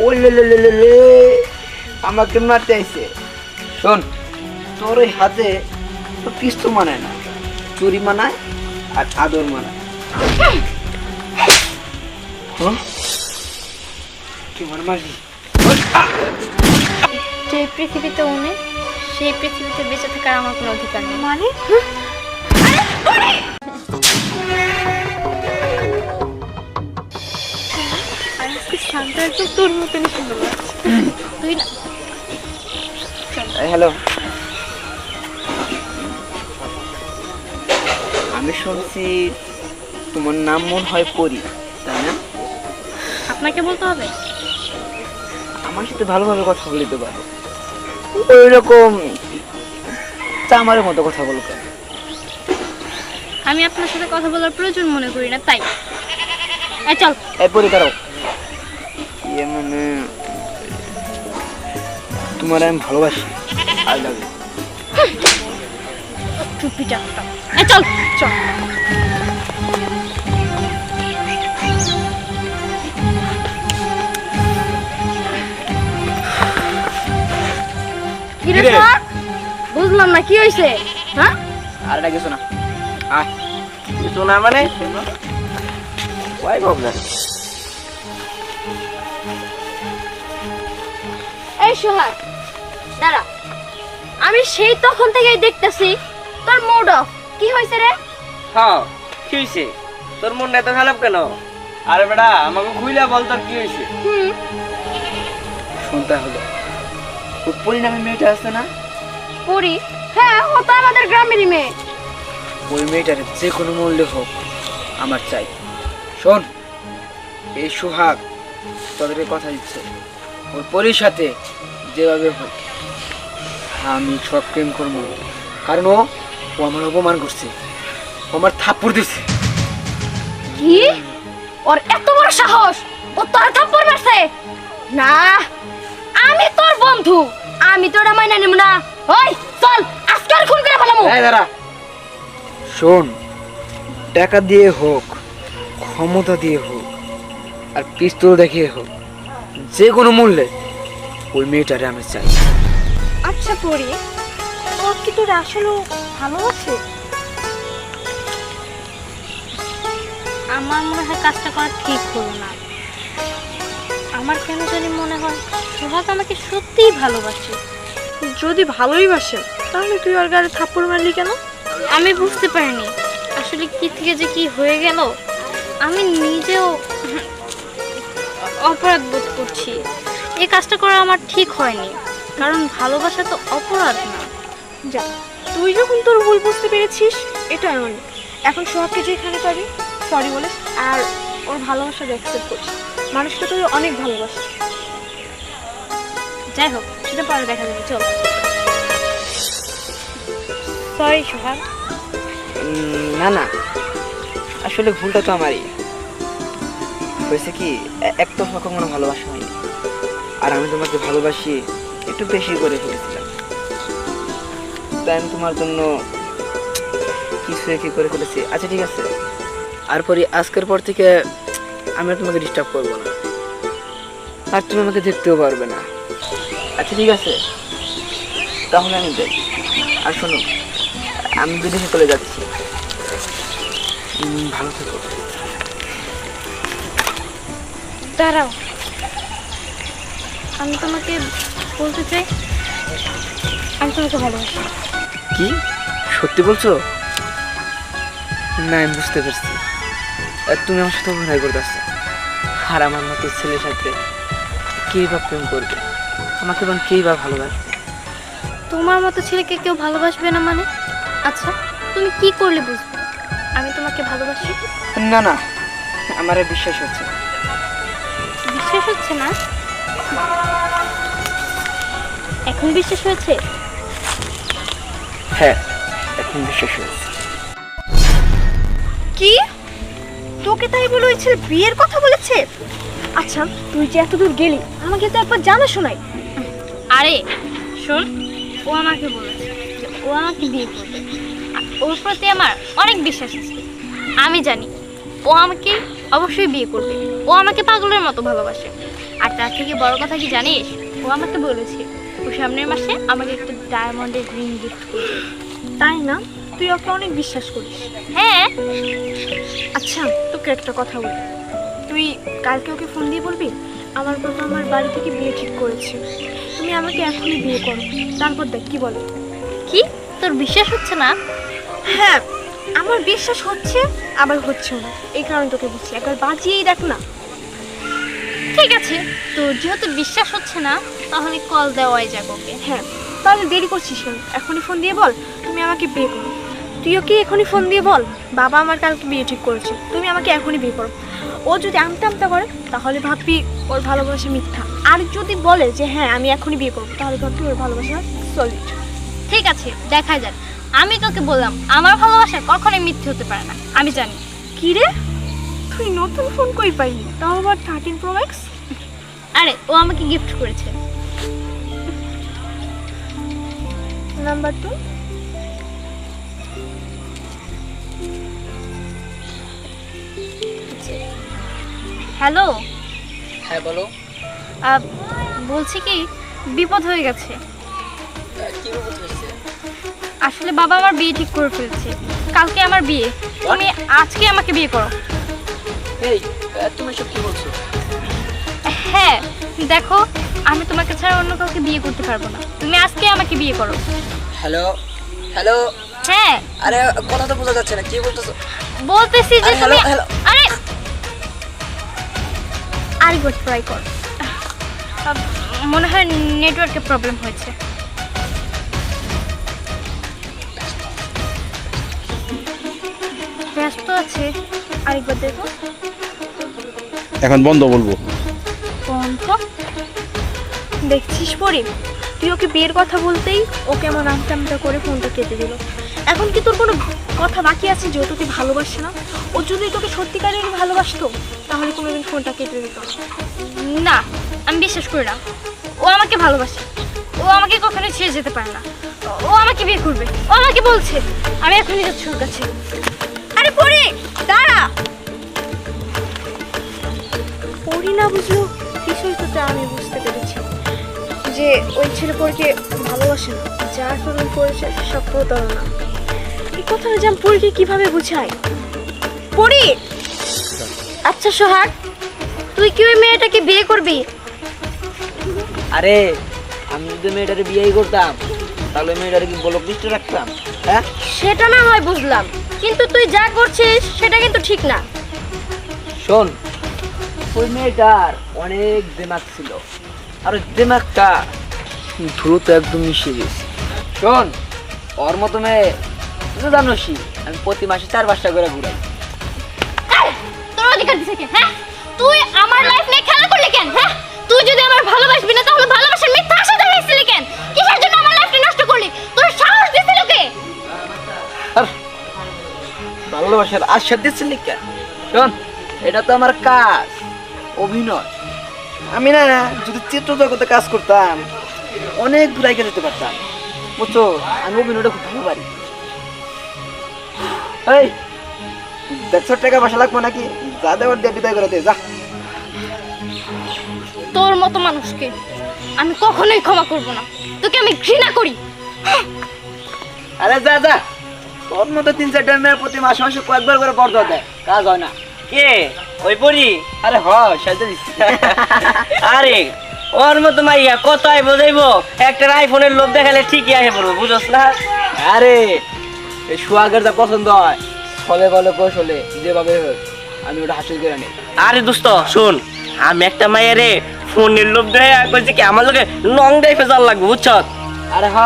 ওলে লে লে লে লে, আমাকে মারতে আইছে। শোন, তোর ওই হাতে তো কিছু মানায় না, চুরি মানায় আর আদর মানায়। কি মনে মারবি? যে পৃথিবীতে উনি, সেই পৃথিবীতে বেঁচে থাকার আমার কোনো অধিকার নেই। মানে শান্ত একদম তোর মতনই সুন্দর লাগছে। তুই না হ্যালো, আমি শুনছি তোমার নাম মনে হয় পরি, তাই না? আপনাকে বলতে হবে? আমার সাথে ভালোভাবে কথা বলতে পারো, ওই রকম চামারের মতো কথা বলো কেন? আমি আপনার সাথে কথা বলার প্রয়োজন মনে করি না, তাই। এই চল। এই পরি দাঁড়াও। ইয়ে মানে তোমার আমি ভালোবাসি, আই লাভ ইউ। চুপি চাপটা। এই চল চল। কি রে স্যার? বুঝলাম না কি হইছে? হ্যাঁ? আর এটা কিছু না। আয়, কিছু না মানে ওয়াই প্রবলেম। এই সোহাগ, দাঁড়া। আমি সেই তখন থেকেই দেখতেছি তোর মুড অফ। কি হয়েছে রে? হ্যাঁ, কি হয়েছে? তোর মনটা এত খারাপ কেন? আরে বেটা, আমাকে খুইলা বল তোর কি হয়েছে? শুনতে হলো ওই পরিণামী মেয়েটা আছে না, পরি? হ্যাঁ, ও তো আমাদের গ্রামেরই মেয়ে। ওই মেয়েটার যে কোনো মূল্যে হোক আমার চাই। শোন, এই সোহাগ তোদেরকে কথা দিচ্ছে, ওই পরির সাথে যেভাবে হোক আমি সব প্রেম করবো, কারণ ও আমার অপমান করছে, ও আমার থাপ্পড় দিচ্ছে। কি? ওর এত বড় সাহস, ও তোর থাপ্পড় মারছে? না, আমি তোর বন্ধু, আমি তোরা মাইনা নিব না। ওই চল, আজকে আর খুন করে ফেলামু। এই দাঁড়া, শোন, টাকা দিয়ে হোক, ক্ষমতা দিয়ে হোক, আর পিস্তল দেখিয়ে হোক, যে কোনো মূল্যে ওই মেয়েটারে আমি চাই। আচ্ছা পরি, ও কি তোর আসলে ভালোবাসে? আমার মনে হয় কাজটা করা ঠিক হলো না। আমার কেন জানি মনে হয় সোহাগ আমাকে সত্যিই ভালোবাসে। যদি ভালোই বাসে তাহলে তুই ওর গায়ে থাপ্পড় মারলি কেন? আমি বুঝতে পারিনি আসলে কি থেকে যে কি হয়ে গেল। আমি নিজেও অপরাধ বোধ করছি। এই কাজটা করা আমার ঠিক হয়নি, কারণ ভালোবাসা তো অপরাধ না। যা, তুই যখন তোর ভুল বুঝতে পেরেছিস এটাই অনেক। এখন সোহাগকে যেখানে পাবি সরি বলিস আর ওর ভালোবাসাকে অ্যাকসেপ্ট করিস। মানুষটা তুই অনেক ভালোবাসে। যাই হোক, সেটা পরে দেখা যাবে। চল। সরি সোহাগ। না না, আসলে ভুলটা তো আমারই হয়েছে। কি একতরফা কখনো ভালোবাসা হয়নি, আর আমি তোমাকে ভালোবাসি একটু বেশি করে ফেলেছিলাম, তাই আমি তোমার জন্য কিছু কি করে ফেলেছি। আচ্ছা ঠিক আছে, আর পরে আজকের পর থেকে আমি আর তোমাকে ডিস্টার্ব করবো না, আর তুমি আমাকে দেখতেও পারবে না। আচ্ছা ঠিক আছে, তাহলে আমি যাই। আর শোনো, আমি বিদেশে চলে যাচ্ছি, ভালো থেকো। দাঁড়াও, আমি তোমাকে বলতে চাই আমি তোমাকে ভালোবাসি। কি সত্যি বলছো? না, আমি বুঝতে পারছি তুমি আমার সাথে অভিনয় করতেছো, আর আমার মতো ছেলের সাথে কেই বা প্রেম করবে, আমাকে এবং কেই বা ভালোবাসবে? তোমার মতো ছেলেকে কেউ ভালোবাসবে না মানে? আচ্ছা, তুমি কি করলে বুঝবে আমি তোমাকে ভালোবাসি? না না, আমার আর বিশ্বাস হচ্ছে না। বিশ্বাস হচ্ছে না? এখন বিশ্বাস হয়েছে? হ্যাঁ, এখন বিশ্বাস হয়েছে। কি? তোকে তাই বলে ওই ছেলে বিয়ের কথা বলেছে? আচ্ছা তুই যে এত দূর গেলি আমাকে তো একবার জানা শোনাই। আরে শোন, ও আমাকে বলেছে যে ও আমাকে বিয়ে করবে, আর ওর প্রতি আমার অনেক বিশ্বাস আছে। আমি জানি ও আমাকে অবশ্যই বিয়ে করবে। ও আমাকে পাগলের মতো ভালোবাসে। আর তার থেকে বড় কথা কি জানিস, ও আমাকে বলেছে ও সামনের মাসে আমাকে একটা ডায়মন্ডের রিং গিফট করবে। তাই না? তুই ওকে অনেক বিশ্বাস করিস। হ্যাঁ। আচ্ছা, তোকে একটা কথা বলি, তুই কালকে ওকে ফোন দিয়ে বলবি আমার বাবা আমার বাড়ি থেকে বিয়ে ঠিক করেছে, তুমি আমাকে এখনই বিয়ে করো। তারপর দেখ কি বলে। কি, তোর বিশ্বাস হচ্ছে না? হ্যাঁ, আমার বিশ্বাস হচ্ছে আবার হচ্ছেও না, এই কারণে তোকে বলছি একবার বাজিয়েই দেখ না। ঠিক আছে, তোর যেহেতু বিশ্বাস হচ্ছে না তাহলে কল দেওয়াই যাক ওকে। হ্যাঁ, তাহলে দেরি করছিস কেন? এখনই ফোন দিয়ে বল তুমি আমাকে বিয়ে করো। তুইও কি এখনই ফোন দিয়ে বল বাবা আমার কালকে বিয়ে ঠিক করেছে, তুমি আমাকে এখনই বিয়ে করো। ও যদি আমতা আমতা করে তাহলে ভাববি ওর ভালোবাসা মিথ্যা, আর যদি বলে যে হ্যাঁ আমি এখনই বিয়ে করবো তাহলে ভাববি ওর ভালোবাসা সলিড। ঠিক আছে, দেখা যাক। আমি তোকে বললাম আমার ভালোবাসা কখনোই মিথ্যে হতে পারে না, আমি জানি। কি রে, তুই নতুন ফোন কই পাইলি, তাও আবার 13 Pro Max? আরে ও আমাকে গিফট করেছে। নাম্বার 2। হ্যালো, হ্যাঁ বলো। বলছি কি, বিপদ হয়ে গেছে। কি বিপদ হয়েছে? আসলে বাবা আমার বিয়ে ঠিক করে ফেলছে, কালকে আমার বিয়ে। তুমি আজকে আমাকে বিয়ে করো। এই তুমি সব কি বলছো? হ্যাঁ, দেখো আমি তোমাকে ছাড়া অন্য কাউকে বিয়ে করতে পারবো না, তুমি আজকে আমাকে বিয়ে করো। হ্যালো হ্যালো, হ্যাঁ আরে কথা তো বোঝা যাচ্ছে না, কি বলতেছো? বলতেছি যে আরে, তুমি hello, hello। আরে আরেকবার ট্রাই কর। মনে হয় নেটওয়ার্কের প্রবলেম হয়েছে। ব্যস্ত আছে, আরেকবার দেখো। এখন বন্ধ বলবো। বন্ধ? দেখছিস পরি, তুই ওকে বিয়ের কথা বলতেই ও কেমন আমতা আমতা করে ফোনটা কেটে দিল। এখন কি তোর কোনো কথা বাকি আছে যে ও তোকে ভালোবাসে না? ও যদি তোকে সত্যিকারের ভালোবাসতো তাহলে কোনোদিন ফোনটা কেটে দিত না। না, আমি বিশ্বাস করি না ও আমাকে ভালোবাসে। ও আমাকে কখনোই ছেড়ে যেতে পারে না। ও আমাকে বিয়ে করবে, ও আমাকে বলছে। আমি এখনই যাচ্ছি ওর কাছে। আরে পরি, দাঁড়া। পরি না বুঝলো বিষয়টা আমি বুঝতে পেরেছি যে ওই ছেলে পরীকে ভালোবাসে না, যার ফোন করেছে সব প্রতারণা। এই কথাটা যে আমি পরীকে কিভাবে বুঝাই? পরি, আচ্ছা সোহাগ, তুই কি ওই মেয়েটাকে বিয়ে করবি? আরে আমি যদি মেয়েটারে বিয়েই করতাম তাহলে মেয়েটারে কি বলক লিস্টে রাখতাম? হ্যাঁ, সেটা না হয় বুঝলাম, কিন্তু তুই যা করছিস সেটা কিন্তু ঠিক না। শোন, ওই মেয়েটার অনেক দিমাগ ছিল, আর ওই দিমাগটা দ্রুত একদম মিশে গেছে। শোন, ওর মতো মেয়ে তুই তো জানোসই, আমি প্রতি মাসে 4-5টা করে ঘুরাই। এই, তোর অধিকার দিছে কে? হ্যাঁ, তুই আমার লাইফ নিয়ে খেলা করলি কেন? হ্যাঁ, তুই যদি আমার ভালোবাসবি না তাহলে ভালোবাসার মিথ্যা আশা দেখাইছিলি কেন? কিসের জন্য আমার লাইফটা নষ্ট করলি? তোর সাহস দিছিল কে? আর ভালোবাসার আশ্বাস দিচ্ছিলি কেন? শোন, এটা তো আমার কাজ, অভিনয়। আমি না যদি চিত্র জগতে কাজ করতাম অনেক দূর এগিয়ে যেতে পারতাম, বুঝছো? আমি অভিনয়টা খুব ভালো পারি। এই দেখছো টাকা পয়সা লাগবো নাকি? যা দেওয়ার দিয়ে বিদায় করে দে, যা। তোর মতো মানুষকে আমি কখনোই ক্ষমা করব না, তোকে আমি ঘৃণা করি। আরে যা যা, তোর মতো 3-4টা মেয়ের প্রতি মাসে মাসে কয়েকবার করে বর্ধা দেয়, কাজ হয় না। কে ওই পরি? আরে হ, সাথে দিচ্ছি। আরে ওর মতো মাইয়া কত আই বোঝাইবো, একটা আইফোনের লোভ দেখালে ঠিকই আহে পড়বো, বুঝছ না? আরে এই সোহাগের যা পছন্দ হয়, ফলে বলে কৌশলে যেভাবে হোক আমি ওটা হাসিল করে নিই। আরে দোস্ত শোন, আমি একটা মাইয়ারে ফোনের লোভ দেয়া কইছি কি আমার লগে লং ড্রাইভে যাওয়ার লাগবে, বুঝছ? আরে হ,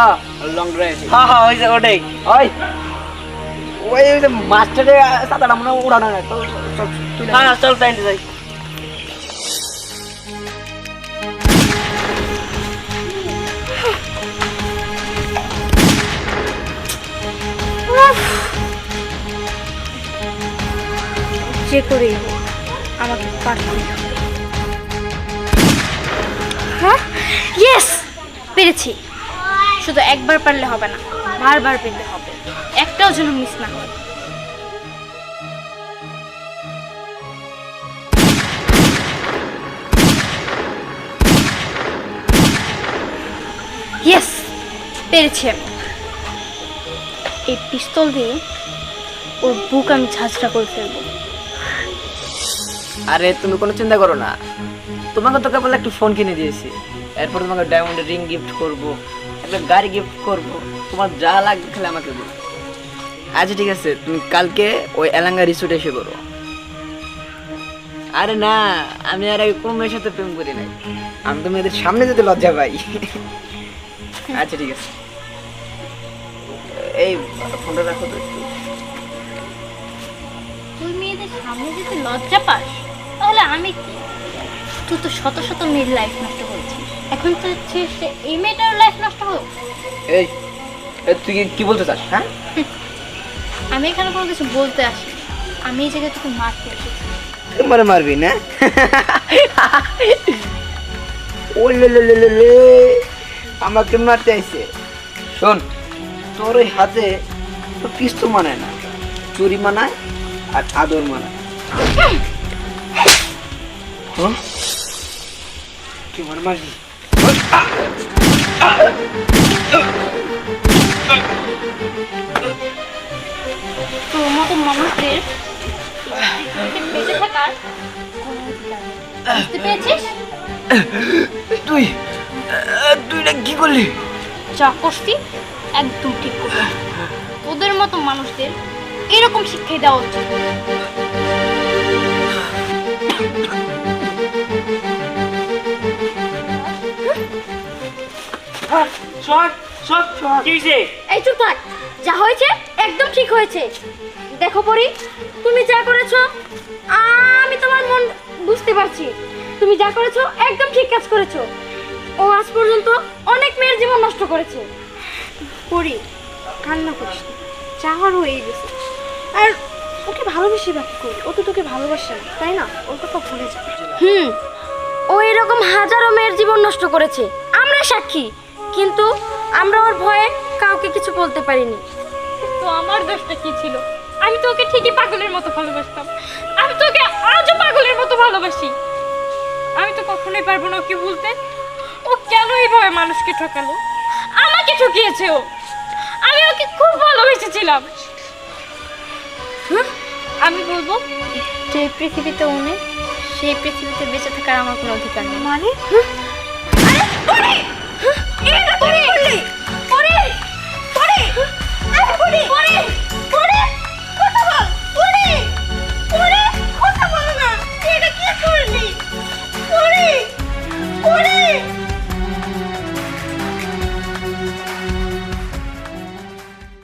লং ড্রাইভ। হ্যাঁ হ্যাঁ, ওই যে ওটাই। ওই ওই যে মাস্টারের সাদাটা মনে হয় উড়ানো না, চল চল তুই হ্যাঁ চল তাই যাই। যে করেই হোক আমাকে পারতেই হবে। হ্যাঁ, ইয়েস, পেরেছি। শুধু একবার পারলে হবে না, বারবার পেতে হবে, একটাও যেন মিস না হয়। ইয়েস, পেরেছি আমি। এই পিস্তল দিয়ে ওর বুক আমি ঝাঁঝরা করে ফেলবো। আরে তুমি কোনো চিন্তা করো না, তোমাকে তো কেবল একটু ফোন কিনে দিয়েছি, এরপর তোমাকে ডায়মন্ডের রিং গিফট করব, একটা গাড়ি গিফট করব, তোমার যা লাগবে খালি আমাকে বলো। আচ্ছা ঠিক আছে, তুমি কালকে ওই এলাঙ্গা রিসোর্টে এসে করো। আরে না, আমি আর আগে কোনো মেয়ের সাথে প্রেম করি নাই, আমি তো মেয়েদের সামনে যেতে লজ্জা পাই। আচ্ছা ঠিক আছে, এই ফোনটা রাখো তো একটু। তুই মেয়েদের সামনে যেতে লজ্জা পাস, তাহলে আমি কি? তুই তো শত শত মেয়ের লাইফ নষ্ট করেছিস, এখন তো সে এই মেয়েটার লাইফ নষ্ট হোক। এই তুই কি বলতে চাস? হ্যাঁ, আমি এখানে কোনো কিছু বলতে আসি, আমি এই জায়গায় তোকে মারতে এসেছি। তোমার মারবি না? ও লে লে লে লে লে, আমাকে মারতে আইছে। শোন, তোর ওই হাতে তো পিস্তল মানায় না, চুরি মানায় আর আদর মানায়। হ্যাঁ? কি মারবি? তোর মতো মানুষদের বেঁচে থাকার কোনো অধিকার নেই। বুঝতে পেরেছিস? তুই তুই না কি করলি? যা করছি একদম ঠিক করবি। তোদের মতো মানুষদের এরকম শিক্ষাই দেওয়া উচিত। এই চুপ থাক, যা হয়েছে একদম ঠিক হয়েছে। দেখো পরি, তুমি যা করেছো আমি তোমার মন বুঝতে পারছি। তুমি যা করেছো একদম ঠিক কাজ করেছো। ও আজ পর্যন্ত অনেক মেয়ের জীবন নষ্ট করেছে। পরি, কান্না করিস না, যাওয়ার হয়ে গেছে। আর ওকে ভালোবেসে বাকি করি, ও তো তোকে ভালোবাসে না, তাই না? ওর কথা ভুলে যা। ও এরকম হাজারো মেয়ের জীবন নষ্ট করেছে, আমরা সাক্ষী। কিন্তু আমরা ওর ভয়ে কাউকে কিছু বলতে পারিনি। তো আমার দোষটা কি ছিল? আমি তো ওকে ঠিকই পাগলের মতো ভালোবাসতাম, আমি তো ওকে আজও পাগলের মতো ভালোবাসি। আমি তো কখনোই পারবো না ওকে ভুলতে। ও কেন এইভাবে মানুষকে ঠকালো? আমাকে ঠকিয়েছে ও। আমি ওকে খুব ভালোবেসেছিলাম। আমি বলবো, যে পৃথিবীতে ও নেই, সেই পৃথিবীতে বেঁচে থাকার আমার কোনো অধিকার নেই। মানে কথা বলো না, তুই এটা কি করলি?